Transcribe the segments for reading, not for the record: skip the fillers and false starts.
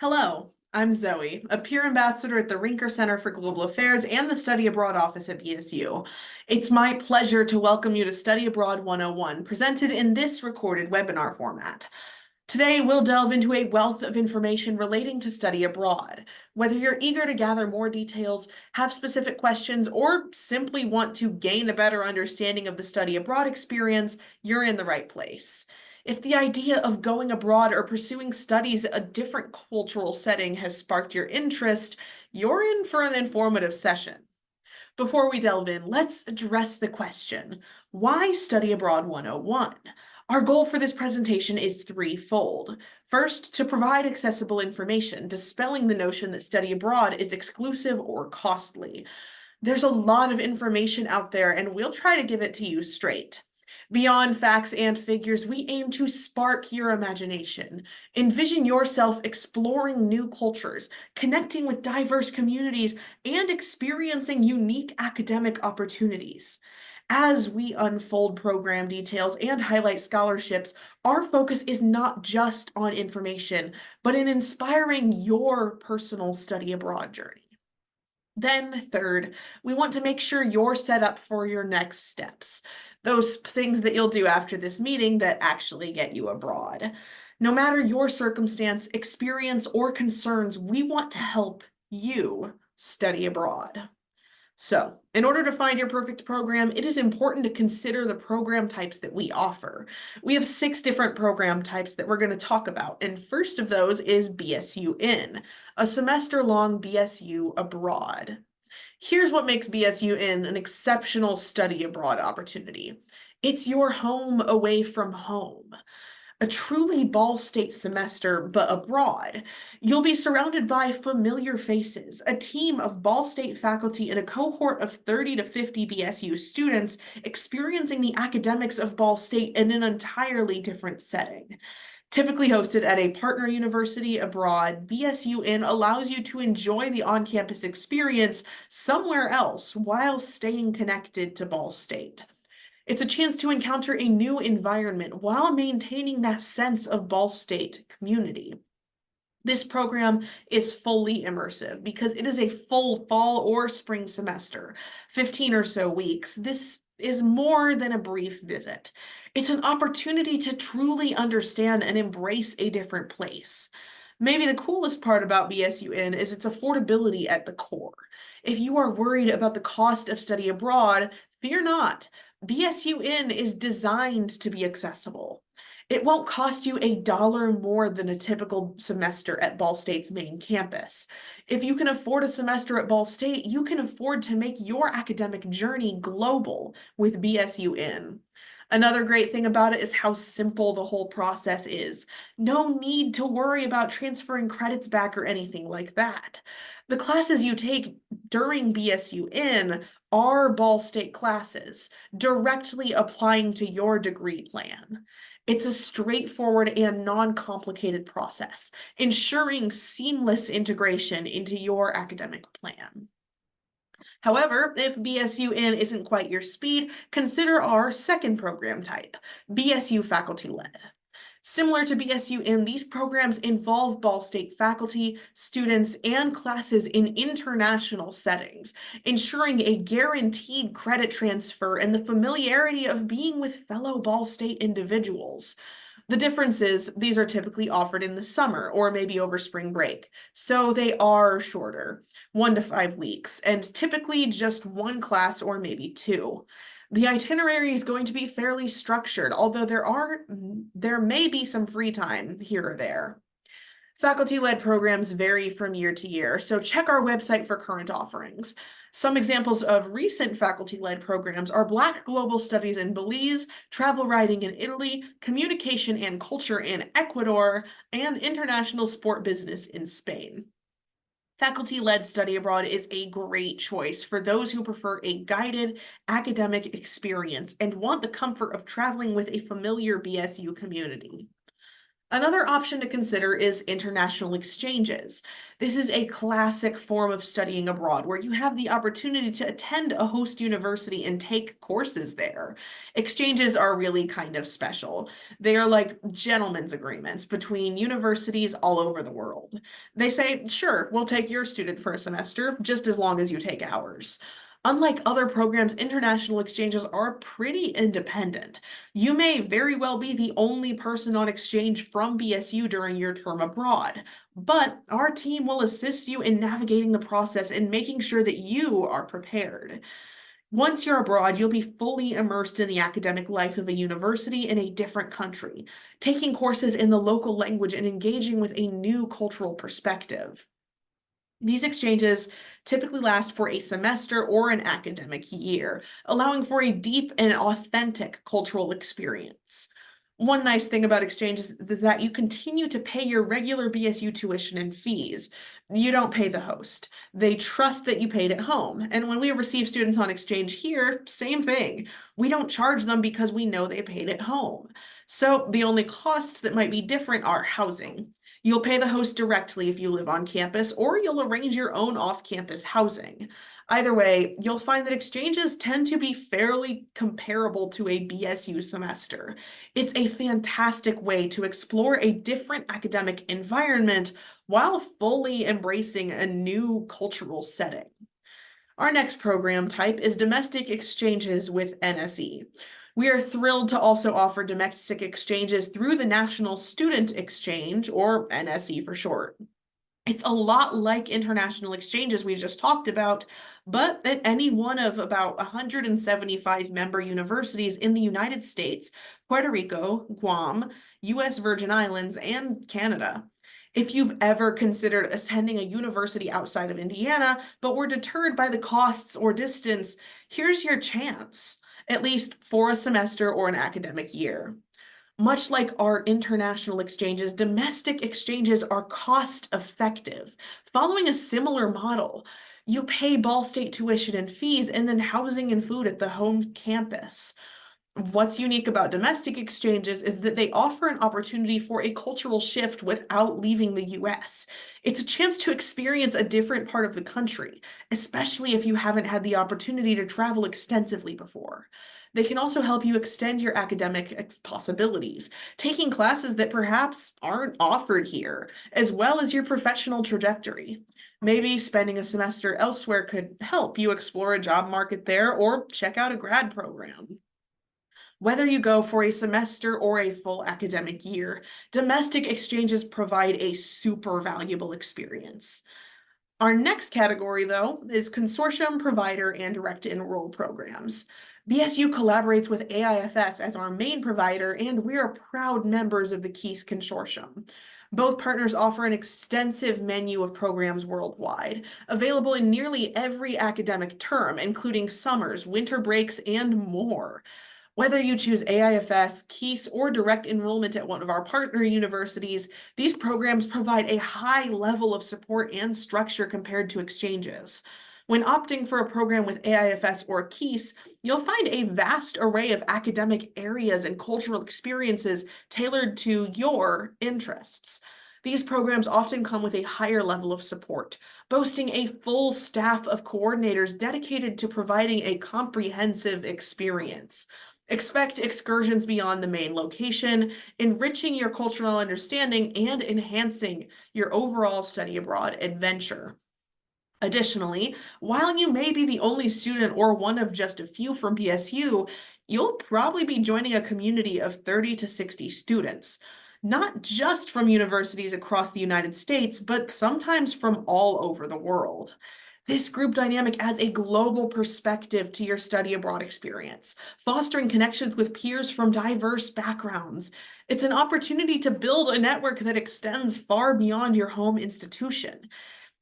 Hello, I'm Zoe, a peer ambassador at the Rinker Center for Global Affairs and the Study Abroad office at BSU. It's my pleasure to welcome you to Study Abroad 101, presented in this recorded webinar format. Today, we'll delve into a wealth of information relating to study abroad. Whether you're eager to gather more details, have specific questions, or simply want to gain a better understanding of the study abroad experience, you're in the right place. If the idea of going abroad or pursuing studies in a different cultural setting has sparked your interest, you're in for an informative session. Before we delve in, let's address the question, why Study Abroad 101? Our goal for this presentation is threefold. First, to provide accessible information, dispelling the notion that study abroad is exclusive or costly. There's a lot of information out there, and we'll try to give it to you straight. Beyond facts and figures, we aim to spark your imagination. Envision yourself exploring new cultures, connecting with diverse communities, and experiencing unique academic opportunities. As we unfold program details and highlight scholarships, our focus is not just on information, but in inspiring your personal study abroad journey. Then third, we want to make sure you're set up for your next steps, those things that you'll do after this meeting that actually get you abroad. No matter your circumstance, experience, or concerns, we want to help you study abroad. So, in order to find your perfect program, it is important to consider the program types that we offer. We have 6 different program types that we're going to talk about, and first of those is BSU In, a semester-long BSU abroad. Here's what makes BSU In an exceptional study abroad opportunity. It's your home away from home. A truly Ball State semester, but abroad. You'll be surrounded by familiar faces, a team of Ball State faculty and a cohort of 30 to 50 BSU students experiencing the academics of Ball State in an entirely different setting. Typically hosted at a partner university abroad, BSU In allows you to enjoy the on-campus experience somewhere else while staying connected to Ball State. It's a chance to encounter a new environment while maintaining that sense of Ball State community. This program is fully immersive because it is a full fall or spring semester, 15 or so weeks. This is more than a brief visit. It's an opportunity to truly understand and embrace a different place. Maybe the coolest part about BSU In is its affordability at the core. If you are worried about the cost of study abroad, fear not. BSU In is designed to be accessible. It won't cost you $1 more than a typical semester at Ball State's main campus. If you can afford a semester at Ball State, you can afford to make your academic journey global with BSU In. Another great thing about it is how simple the whole process is. No need to worry about transferring credits back or anything like that. The classes you take during BSU In are Ball State classes, directly applying to your degree plan. It's a straightforward and non-complicated process, ensuring seamless integration into your academic plan. However, if BSU In isn't quite your speed, consider our second program type, BSU faculty-led. Similar to BSU In, these programs involve Ball State faculty, students, and classes in international settings, ensuring a guaranteed credit transfer and the familiarity of being with fellow Ball State individuals. The difference is these are typically offered in the summer or maybe over spring break, so they are shorter, 1 to 5 weeks, and typically just one class or maybe 2. The itinerary is going to be fairly structured, although there may be some free time here or there. Faculty-led programs vary from year to year, so check our website for current offerings. Some examples of recent faculty-led programs are Black Global Studies in Belize, Travel Writing in Italy, Communication and Culture in Ecuador, and International Sport Business in Spain. Faculty-led study abroad is a great choice for those who prefer a guided academic experience and want the comfort of traveling with a familiar BSU community. Another option to consider is international exchanges. This is a classic form of studying abroad where you have the opportunity to attend a host university and take courses there. Exchanges are really kind of special. They are like gentlemen's agreements between universities all over the world. They say, sure, we'll take your student for a semester just as long as you take ours. Unlike other programs, international exchanges are pretty independent. You may very well be the only person on exchange from BSU during your term abroad, but our team will assist you in navigating the process and making sure that you are prepared. Once you're abroad, you'll be fully immersed in the academic life of a university in a different country, taking courses in the local language and engaging with a new cultural perspective. These exchanges typically last for a semester or an academic year, allowing for a deep and authentic cultural experience. One nice thing about exchanges is that you continue to pay your regular BSU tuition and fees. You don't pay the host. They trust that you paid at home. And when we receive students on exchange here, same thing. We don't charge them because we know they paid at home. So the only costs that might be different are housing. You'll pay the host directly if you live on campus, or you'll arrange your own off-campus housing. Either way, you'll find that exchanges tend to be fairly comparable to a BSU semester. It's a fantastic way to explore a different academic environment while fully embracing a new cultural setting. Our next program type is domestic exchanges with NSE. We are thrilled to also offer domestic exchanges through the National Student Exchange, or NSE for short. It's a lot like international exchanges we just talked about, but at any one of about 175 member universities in the United States, Puerto Rico, Guam, US Virgin Islands, and Canada. If you've ever considered attending a university outside of Indiana, but were deterred by the costs or distance, here's your chance, at least for a semester or an academic year. Much like our international exchanges, domestic exchanges are cost effective, following a similar model. You pay Ball State tuition and fees and then housing and food at the home campus. What's unique about domestic exchanges is that they offer an opportunity for a cultural shift without leaving the US. It's a chance to experience a different part of the country, especially if you haven't had the opportunity to travel extensively before. They can also help you extend your academic possibilities, taking classes that perhaps aren't offered here, as well as your professional trajectory. Maybe spending a semester elsewhere could help you explore a job market there or check out a grad program. Whether you go for a semester or a full academic year, domestic exchanges provide a super valuable experience. Our next category, though, is consortium, provider, and direct enroll programs. BSU collaborates with AIFS as our main provider, and we are proud members of the KEIS Consortium. Both partners offer an extensive menu of programs worldwide, available in nearly every academic term, including summers, winter breaks, and more. Whether you choose AIFS, KEIS, or direct enrollment at one of our partner universities, these programs provide a high level of support and structure compared to exchanges. When opting for a program with AIFS or KEIS, you'll find a vast array of academic areas and cultural experiences tailored to your interests. These programs often come with a higher level of support, boasting a full staff of coordinators dedicated to providing a comprehensive experience. Expect excursions beyond the main location, enriching your cultural understanding and enhancing your overall study abroad adventure. Additionally, while you may be the only student or one of just a few from BSU, you'll probably be joining a community of 30 to 60 students, not just from universities across the United States, but sometimes from all over the world. This group dynamic adds a global perspective to your study abroad experience, fostering connections with peers from diverse backgrounds. It's an opportunity to build a network that extends far beyond your home institution.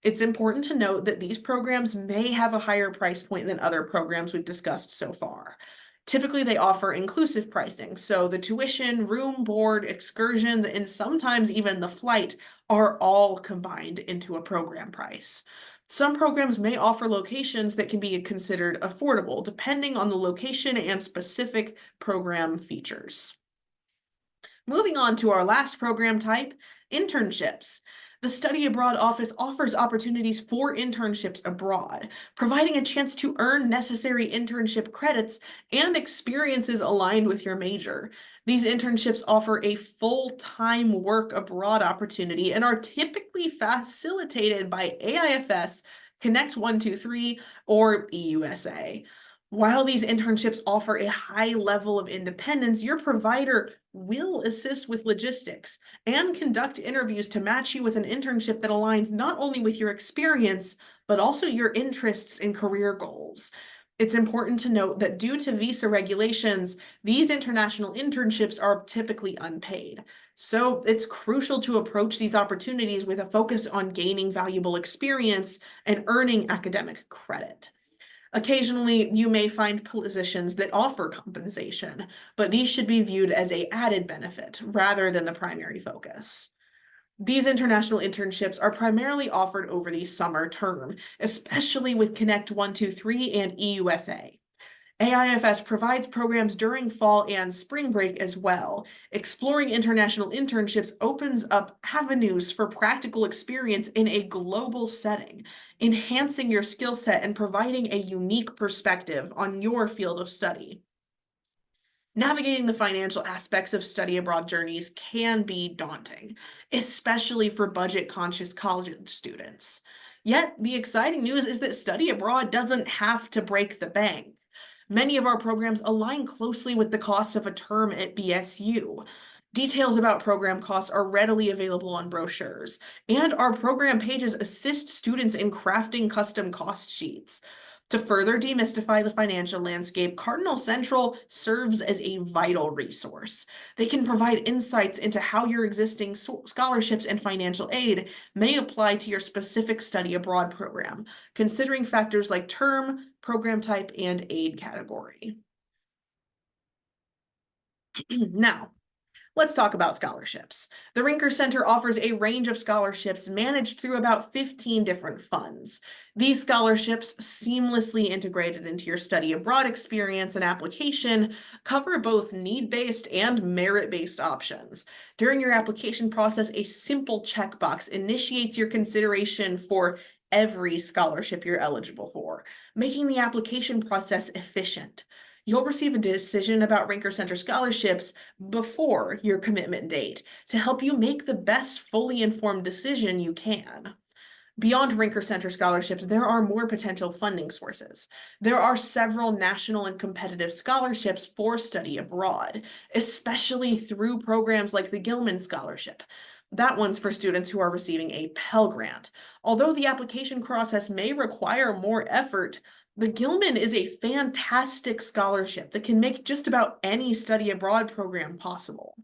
It's important to note that these programs may have a higher price point than other programs we've discussed so far. Typically, they offer inclusive pricing, so the tuition, room, board, excursions, and sometimes even the flight are all combined into a program price. Some programs may offer locations that can be considered affordable, depending on the location and specific program features. Moving on to our last program type, internships. The Study Abroad Office offers opportunities for internships abroad, providing a chance to earn necessary internship credits and experiences aligned with your major. These internships offer a full-time work abroad opportunity and are typically facilitated by AIFS, Connect 123, or EUSA. While these internships offer a high level of independence, your provider will assist with logistics and conduct interviews to match you with an internship that aligns not only with your experience, but also your interests and career goals. It's important to note that due to visa regulations, these international internships are typically unpaid. So it's crucial to approach these opportunities with a focus on gaining valuable experience and earning academic credit. Occasionally, you may find positions that offer compensation, but these should be viewed as an added benefit rather than the primary focus. These international internships are primarily offered over the summer term, especially with Connect 123 and EUSA. AIFS provides programs during fall and spring break as well. Exploring international internships opens up avenues for practical experience in a global setting, enhancing your skill set and providing a unique perspective on your field of study. Navigating the financial aspects of study abroad journeys can be daunting, especially for budget-conscious college students. Yet, the exciting news is that study abroad doesn't have to break the bank. Many of our programs align closely with the cost of a term at BSU. Details about program costs are readily available on brochures, and our program pages assist students in crafting custom cost sheets. To further demystify the financial landscape, Cardinal Central serves as a vital resource. They can provide insights into how your existing scholarships and financial aid may apply to your specific study abroad program, considering factors like term, program type, and aid category. Now, let's talk about scholarships. The Rinker Center offers a range of scholarships managed through about 15 different funds. These scholarships, seamlessly integrated into your study abroad experience and application, cover both need-based and merit-based options. During your application process, a simple checkbox initiates your consideration for every scholarship you're eligible for, making the application process efficient. You'll receive a decision about Rinker Center scholarships before your commitment date to help you make the best fully informed decision you can. Beyond Rinker Center scholarships, there are more potential funding sources. There are several national and competitive scholarships for study abroad, especially through programs like the Gilman Scholarship. That one's for students who are receiving a Pell Grant. Although the application process may require more effort, the Gilman is a fantastic scholarship that can make just about any study abroad program possible.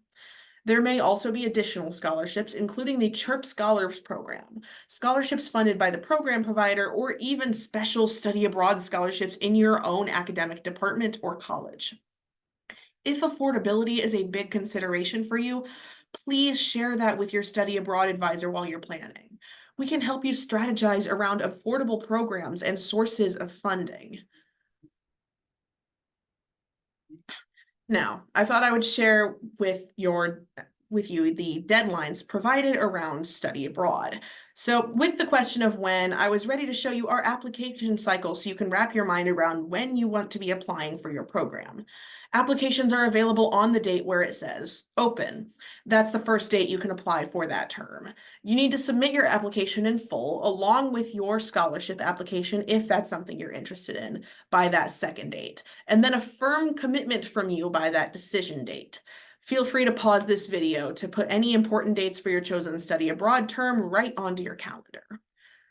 There may also be additional scholarships, including the CHIRP Scholars Program, scholarships funded by the program provider, or even special study abroad scholarships in your own academic department or college. If affordability is a big consideration for you, please share that with your study abroad advisor while you're planning. We can help you strategize around affordable programs and sources of funding. Now, I thought I would share with you the deadlines provided around study abroad. So with the question of when, I was ready to show you our application cycle so you can wrap your mind around when you want to be applying for your program. Applications are available on the date where it says open. That's the first date you can apply for that term. You need to submit your application in full along with your scholarship application if that's something you're interested in by that second date, and then a firm commitment from you by that decision date. Feel free to pause this video to put any important dates for your chosen study abroad term right onto your calendar.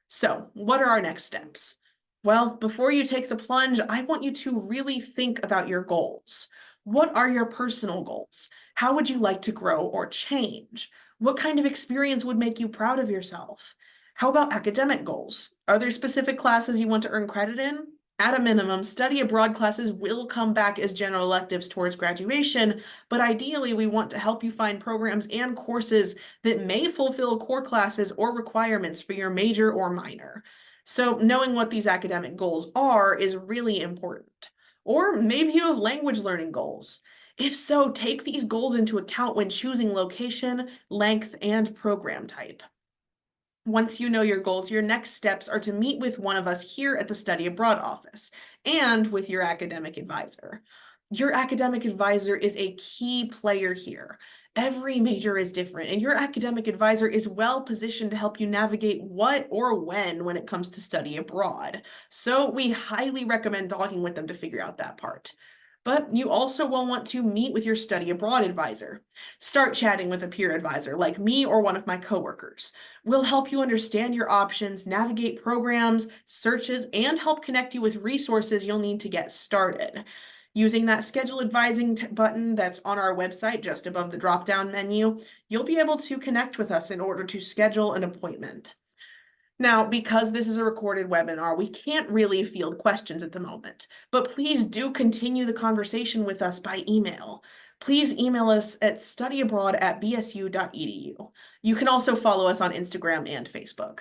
So, what are our next steps? Well, before you take the plunge, I want you to really think about your goals. What are your personal goals? How would you like to grow or change? What kind of experience would make you proud of yourself? How about academic goals? Are there specific classes you want to earn credit in? At a minimum, study abroad classes will come back as general electives towards graduation, but ideally we want to help you find programs and courses that may fulfill core classes or requirements for your major or minor. So knowing what these academic goals are is really important. Or maybe you have language learning goals. If so, take these goals into account when choosing location, length, and program type. Once you know your goals, your next steps are to meet with one of us here at the Study Abroad office and with your academic advisor. Your academic advisor is a key player here. Every major is different, and your academic advisor is well positioned to help you navigate what or when it comes to study abroad. So we highly recommend talking with them to figure out that part. But you also will want to meet with your study abroad advisor. Start chatting with a peer advisor like me or one of my coworkers. We'll help you understand your options, navigate programs, searches, and help connect you with resources you'll need to get started. Using that schedule advising button that's on our website just above the drop-down menu, you'll be able to connect with us in order to schedule an appointment. Now, because this is a recorded webinar, we can't really field questions at the moment, but please do continue the conversation with us by email. Please email us at studyabroad@bsu.edu. You can also follow us on Instagram and Facebook.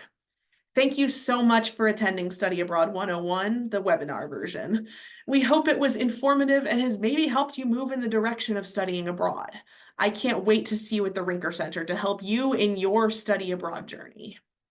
Thank you so much for attending Study Abroad 101, the webinar version. We hope it was informative and has maybe helped you move in the direction of studying abroad. I can't wait to see you at the Rinker Center to help you in your study abroad journey.